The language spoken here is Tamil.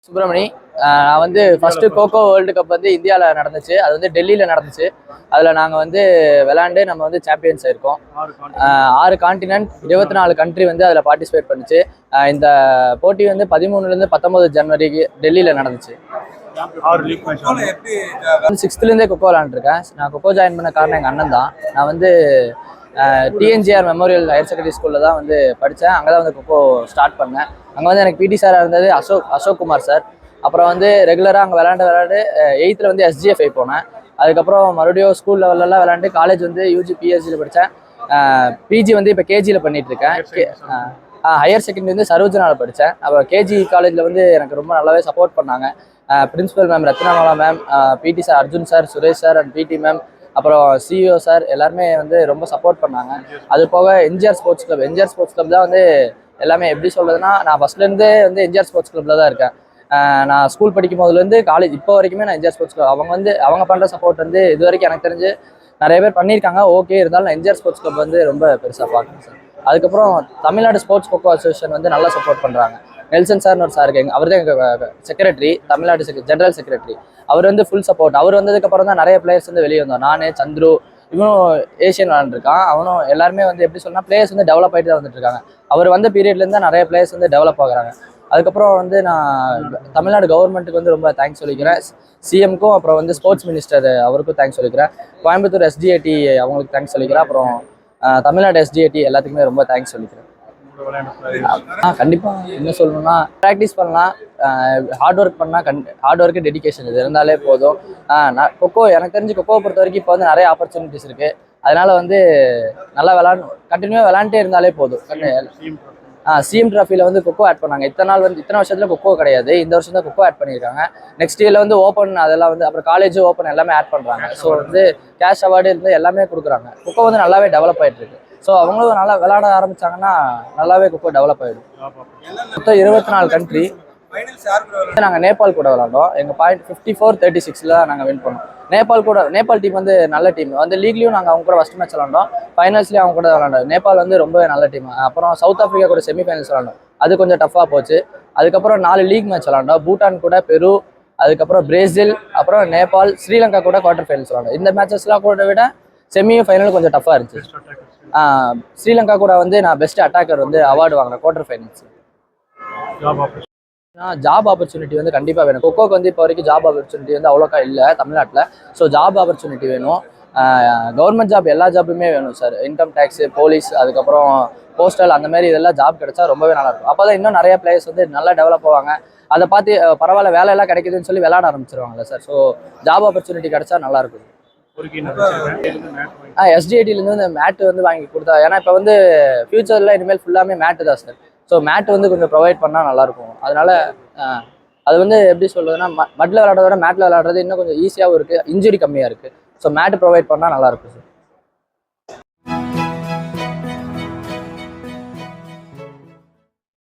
சுப்பிரமணி. நான் வந்து ஃபர்ஸ்ட் கோகோ வேர்ல்டு கப் வந்து இந்தியாவில் நடந்துச்சு. அது வந்து டெல்லியில் நடந்துச்சு. அதில் நாங்கள் வந்து விளையாண்டு நம்ம வந்து சாம்பியன்ஸ் ஆயிருக்கோம். 6 கான்டினென்ட் 24 கண்ட்ரி வந்து அதில் பார்ட்டிசிபேட் பண்ணிச்சு. இந்த போட்டி வந்து 13லேருந்து 19 ஜனவரிக்கு டெல்லியில் நடந்துச்சு. 6லேருந்தே கொக்கோ விளையாண்டுருக்கேன். நான் கொக்கோ ஜாயின் பண்ண காரணம் எங்கள் அண்ணன் தான். நான் வந்து டிஎன்ஜிஆர் மெமோரியல் ஹையர் செகண்டரி ஸ்கூலில் தான் வந்து படித்தேன். அங்கே தான் வந்து கொக்கோ ஸ்டார்ட் பண்ணேன். அங்கே வந்து எனக்கு பிடி சாராக இருந்தது அசோக் குமார் சார். அப்புறம் வந்து ரெகுலராக அங்கே விளையாண்டு 8th வந்து எஸ்ஜிஎஃப்ஐ போனேன். அதுக்கப்புறம் மறுபடியும் ஸ்கூல் லெவலெல்லாம் விளையாண்டு காலேஜ் வந்து யூஜி பிஹெச்சியில் படித்தேன். பிஜி வந்து இப்போ கேஜியில் பண்ணிட்டு இருக்கேன். ஹையர் செகண்டரி வந்து சரோஜனாவில் படித்தேன். அப்புறம் கேஜி காலேஜில் வந்து எனக்கு ரொம்ப நல்லாவே சப்போர்ட் பண்ணாங்க. பிரின்சிபல் மேம் ரத்னமாலா மேம், பிடி sir Arjun sir, Suresh sir and பிடி மேம், அப்புறம் சிஇஓ சார் எல்லாருமே வந்து ரொம்ப சப்போர்ட் பண்ணாங்க. அது போக எம்ஜிஆர் ஸ்போர்ட்ஸ் கிளப் தான் வந்து எல்லாமே எப்படி சொல்றதுன்னா, நான் ஃபர்ஸ்ட்லேருந்தே வந்து எம்ஜிஆர் ஸ்போர்ட்ஸ் கிளப்ல தான் இருக்கேன். நான் ஸ்கூல் படிக்கும் போதுலேருந்து காலேஜ் இப்போ வரைக்குமே நான் எம்ஜிஆர் ஸ்போர்ட்ஸ் கிளப் அவங்க பண்ணுற சப்போர்ட் வந்து இது வரைக்கும் எனக்கு தெரிஞ்சு நிறைய பேர் பண்ணியிருக்காங்க. ஓகே, இருந்தாலும் நான் எம்ஜிஆர் ஸ்போர்ட்ஸ் கிளப் வந்து ரொம்ப பெருசாக பார்க்குறேன் சார். அதுக்கப்புறம் தமிழ்நாடு ஸ்போர்ட்ஸ் கொக்கோ அசோசியேஷன் வந்து நல்லா சப்போர்ட் பண்ணுறாங்க. நெல்சன் சார்னு ஒரு சார் இருக்கு, அவர் தான் எங்கள் செக்ரட்டரி, தமிழ்நாடு ஜெனரல் செக்ரட்டரி. அவர் வந்து ஃபுல் சப்போர்ட். அவர் வந்ததுக்கப்புறம் தான் நிறைய பிளேயர்ஸ் வந்து வெளியே வந்தோம். நான், சந்துரு, இவனும் ஏஷியன் விளாண்டுருக்கான். அவனும் எல்லாருமே வந்து எப்படி சொன்னால் பிளேயர்ஸ் வந்து டெவலப் ஆகிட்டு தான் வந்துட்டு இருக்காங்க. அவர் வந்த பீரியட்லேருந்து தான் நிறைய பிளேயர்ஸ் வந்து டெவலப் ஆகுறாங்க. அதுக்கப்புறம் வந்து நான் தமிழ்நாடு கவர்மெண்ட்டுக்கு வந்து ரொம்ப தேங்க்ஸ் சொல்லிக்கிறேன். சிஎம்க்கும் அப்புறம் வந்து ஸ்போர்ட்ஸ் மினிஸ்டர் அவருக்கும் தேங்க்ஸ் சொல்லிக்கிறேன். கோயம்புத்தூர் எஸ்டிஏடி அவங்களுக்கு தேங்க்ஸ் சொல்லிக்கிறேன். அப்புறம் தமிழ்நாடு எஸ்டிஏடி எல்லாத்துக்குமே ரொம்ப தேங்க்ஸ் சொல்லிக்கிறேன். கண்டிப்பாக என்ன சொல்லணும்னா, ப்ராக்டிஸ் பண்ணலாம், ஹார்ட் ஒர்க் பண்ணால் ஹார்ட் ஒர்க்கு டெடிகேஷன் இது இருந்தாலே போதும். நான் கொக்கோ எனக்கு தெரிஞ்சு கொக்கோவை பொறுத்த வரைக்கும் இப்போ வந்து நிறைய ஆப்பர்ச்சுனிட்டிஸ் இருக்குது. அதனால வந்து நல்லா கண்டினியூவாக விளாண்டே இருந்தாலே போதும். சிஎம் ட்ராஃபியில் வந்து கொக்கோ ஆட் பண்ணாங்க. இத்தனை வருஷத்துல கொக்கோ கிடையாது. இந்த வருஷம் தான் கொக்கோ ஆட் பண்ணியிருக்காங்க. நெக்ஸ்ட் இயர்ல வந்து ஓப்பன் அதெல்லாம் வந்து அப்புறம் காலேஜ் ஓப்பன் எல்லாமே ஆட் பண்ணுறாங்க. ஸோ வந்து கேஷ் அவார்டு இருந்து எல்லாமே கொடுக்குறாங்க. கொக்கோ வந்து நல்லாவே டெவலப் ஆகிட்டு இருக்கு. ஸோ அவங்களும் நல்லா விளையாட ஆரம்பிச்சாங்கன்னா நல்லாவே கொக்கோ டெவலப் ஆகிடும். மொத்தம் 24 கண்ட்ரி. நாங்கள் நேபாள் கூட விளாண்டோம். எங்கள் பாயிண்ட் 54-36 தான் நாங்கள் வின் பண்ணோம். நேபாள் டீம் வந்து நல்ல டீம். வந்து லீக்லையும் நாங்கள் அவங்க கூட ஃபர்ஸ்ட் மேட்ச் விளாண்டோம். ஃபைனல்ஸ்லேயும் அவங்க கூட விளாண்டோம். நேபாள் வந்து ரொம்ப நல்ல டீம். அப்புறம் சவுத் ஆஃப்ரிக்கா கூட செமிஃபைனல்ஸ் விளாண்டோம். அது கொஞ்சம் டஃப்பாக போச்சு. அதுக்கப்புறம் 4 லீக் மேட்ச் விளாண்டோம். பூட்டான் கூட, பெரு, அதுக்கப்புறம் பிரேசில், அப்புறம் நேபாள், ஸ்ரீலங்கா கூட குவார்டர் ஃபைனல்ஸ் விளாண்டோம். இந்த மேட்சஸ்லாம் கூட விட செமியும் ஃபைனலும் கொஞ்சம் டஃப்பாக இருந்துச்சு. ஸ்ரீலங்கா கூட வந்து நான் பெஸ்ட் அட்டாக்கர் வந்து அவார்டு வாங்கினேன் குவார்டர் ஃபைனல்ஸ். ஜாப் ஆப்பர்ச்சுனிட்டி வந்து கண்டிப்பாக வேணும். கொக்கோக்கு வந்து இப்போ வரைக்கும் ஜாப் ஆப்பர்ச்சுனிட்டி வந்து அவ்வளோக்கா இல்லை தமிழ்நாட்டில். ஸோ ஜாப் ஆப்பர்ச்சுனிட்டி வேணும். கவர்மெண்ட் ஜாப் எல்லா ஜாப்புமே வேணும் சார். இன்கம் டேக்ஸு, போலீஸ், அதுக்கப்புறம் போஸ்டல், அந்த மாதிரி இதெல்லாம் ஜாப் கிடைச்சா ரொம்பவே நல்லாயிருக்கும். அப்போ தான் இன்னும் நிறைய பிளேயர்ஸ் வந்து நல்லா டெவலப் ஆவாங்க. அதை பார்த்து பரவாயில்ல வேலையெல்லாம் கிடைக்குதுன்னு சொல்லி விளையாட ஆரம்பிச்சிருவாங்கல்ல சார். ஸோ ஜாப் ஆப்பர்ச்சுனிட்டி கிடைச்சா நல்லாயிருக்கும். எஸ்டிஐடிலேருந்து இந்த மேட்டு வந்து வாங்கி கொடுத்தா, ஏன்னா இப்போ வந்து ஃபியூச்சரில் இனிமேல் ஃபுல்லாமே மேட்டு தான் சார். ஸோ மேட் வந்து கொஞ்சம் ப்ரொவைட் பண்ணால் நல்லாயிருக்கும். அதனால அது வந்து எப்படி சொல்கிறதுனா, மட்டில் விளையாடுறத விட மேட்டில் விளையாடுறது இன்னும் கொஞ்சம் ஈஸியாகவும் இருக்குது, இன்ஜுரி கம்மியாக இருக்குது. ஸோ மேட்டு ப்ரொவைட் பண்ணால் நல்லாயிருக்கும் சார்.